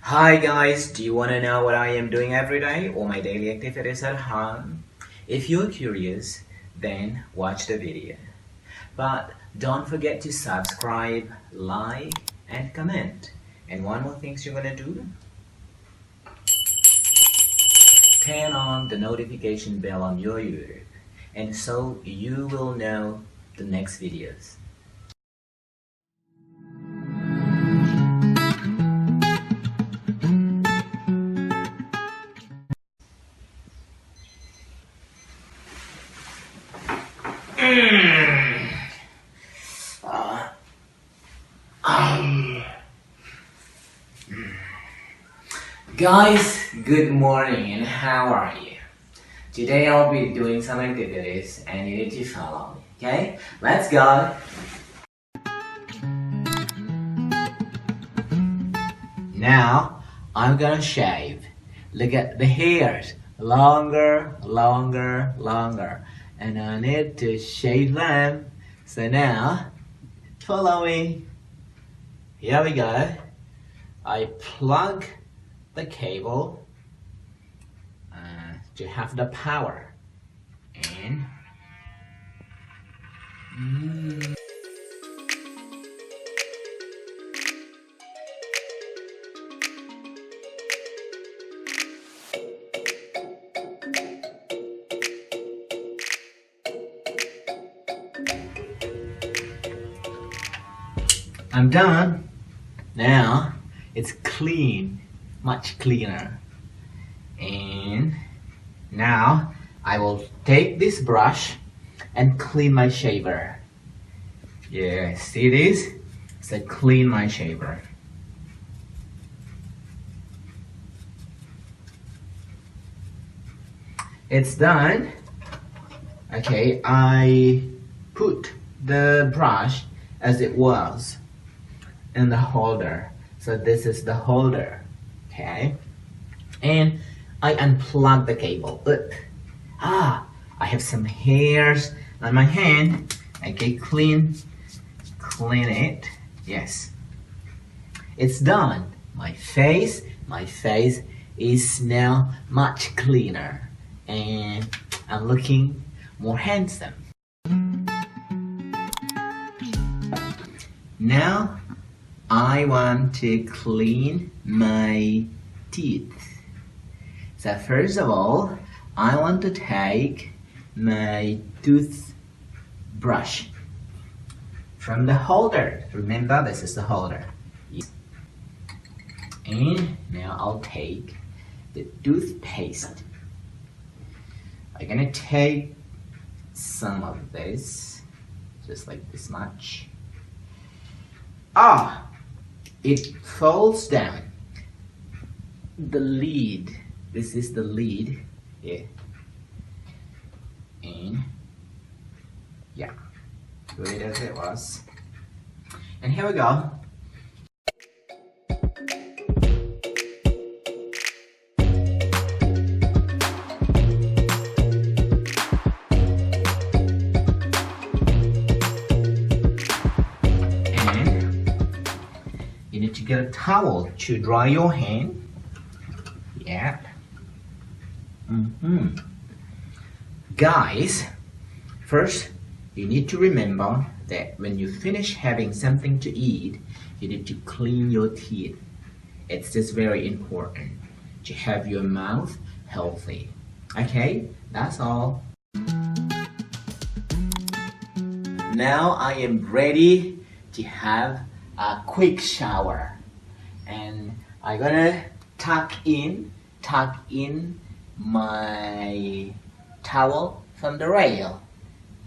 Hi guys, do you want to know what I am doing every day or my daily activities at home? If you're curious, then watch the video. But don't forget to subscribe, like, and comment. And one more thing you're gonna do, turn on the notification bell on your YouTube, and so you will know the next videos. Guys, good morning and how are you? Today I'll be doing some activities and you need to follow me, okay? Let's go! Now, I'm gonna shave. Look at the hairs. Longer, longer, longer. And I need to shave them. So now, follow me. Here we go. I plug the cable to have the power. And I'm done. Now it's clean, much cleaner. And now I will take this brush and clean my shaver. Yeah, see this? So clean my shaver. It's done. Okay, I put the brush as it was in the holder. So this is the holder, okay? And I unplug the cable. I have some hairs on my hand. Okay, clean it. Yes, it's done. My face is now much cleaner, and I'm looking more handsome. Now I want to clean my teeth. So first of all, I want to take my toothbrush from the holder. Remember, this is the holder. And now I'll take the toothpaste. I'm gonna take some of this, just like this much. It falls down. The lid. This is the lid. Yeah. And yeah, good as it was. And here we go. You need to get a towel to dry your hand. Yeah. Guys, first you need to remember that when you finish having something to eat, you need to clean your teeth. It's just very important to have your mouth healthy. Okay, that's all. Now I am ready to have a quick shower, and I'm gonna tuck in my towel from the rail.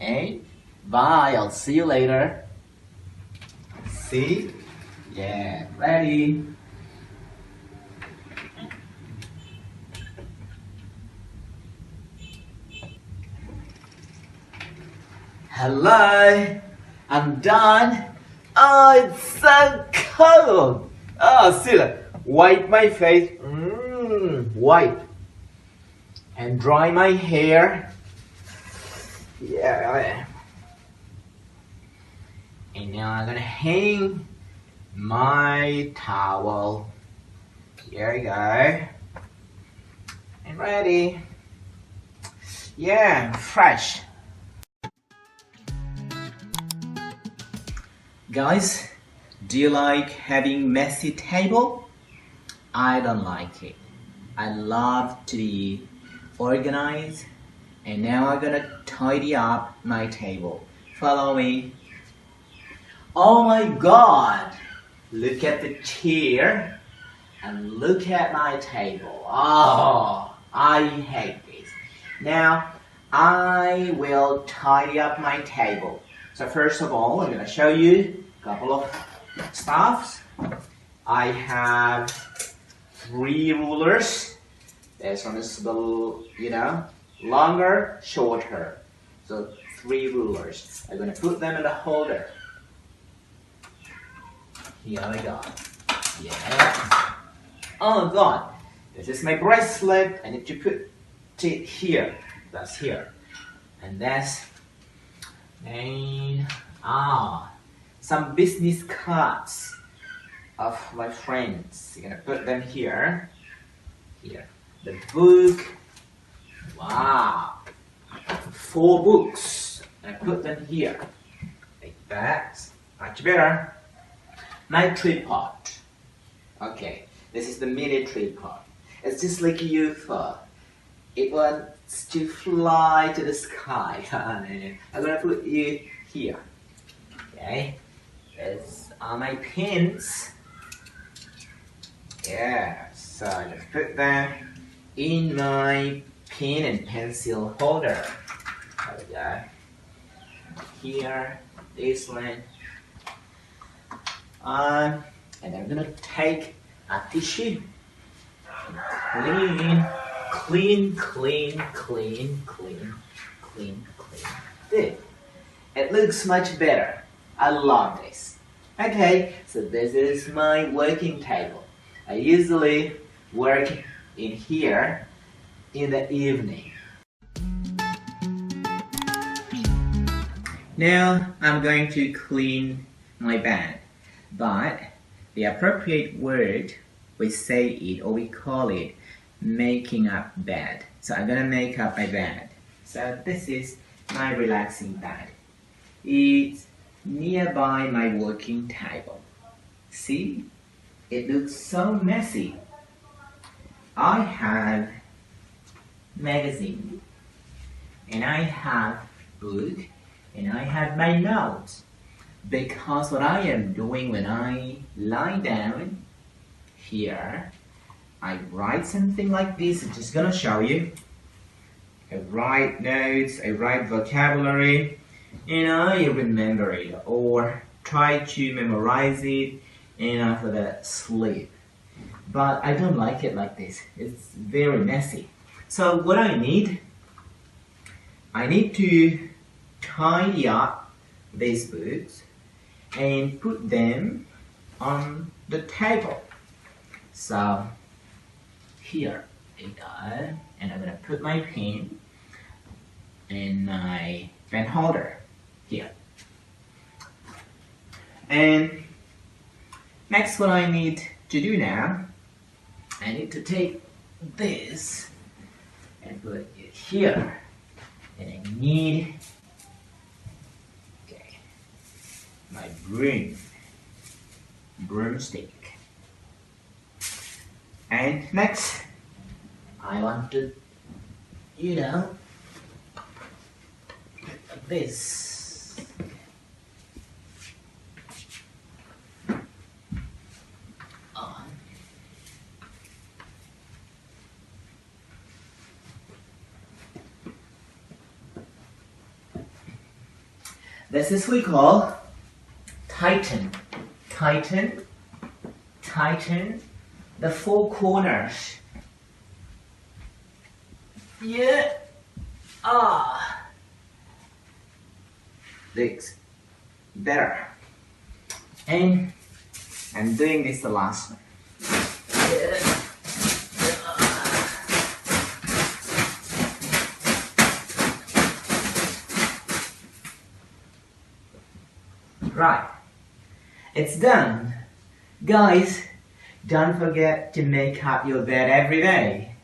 And bye, I'll see you later. See? Yeah, ready. Hello, I'm done. Oh, it's so cold. Oh, see, wipe my face. Wipe. And dry my hair. Yeah. And now I'm gonna hang my towel Here we go. And ready. Yeah, fresh. Guys, do you like having messy table? I don't like it. I love to be organized. And now I'm gonna tidy up my table. Follow me. Oh my God! Look at the chair and look at my table. Oh, I hate this. Now, I will tidy up my table. So first of all, I'm gonna show you a couple of stuffs. I have 3 rulers. This one is longer, shorter. So 3 rulers. I'm gonna put them in the holder. Here we go. Yeah. Oh God, this is my bracelet. I need to put it here. That's here. And that's some business cards of my friends. You're gonna put them here. Here. The book. Wow. 4 books. I put them here. Like that. Much better. My tripod. Okay, this is the mini tripod. It's just like a UFO. It wants to fly to the sky. I'm gonna put you here. Okay, these are my pins. Yeah, so I just put them in my pen and pencil holder. There we go. Here, this one. And I'm gonna take a tissue and clean. Good. It looks much better. I love this. Okay, so this is my working table. I usually work in here in the evening. Now I'm going to clean my bed. But the appropriate word, we say it or we call it making up bed. So I'm gonna make up my bed. So this is my relaxing bed. It's nearby my working table. See, it looks so messy. I have magazine, and I have book, and I have my notes. Because what I am doing when I lie down here, I write something like this. I'm just gonna show you. I write notes, I write vocabulary, and I remember it or try to memorize it and after that sleep. But I don't like it like this. It's very messy. So what I need to tidy up these books and put them on the table. So here we go, and I'm gonna put my pen in my pen holder here. And next, what I need to do now, I need to take this and put it here, and I need my broomstick. And next, I want to, like this. This is what we call tighten the 4 corners. Yeah. Looks better. And I'm doing this the last one. Right. It's done. Guys, Don't forget to make up your bed every day.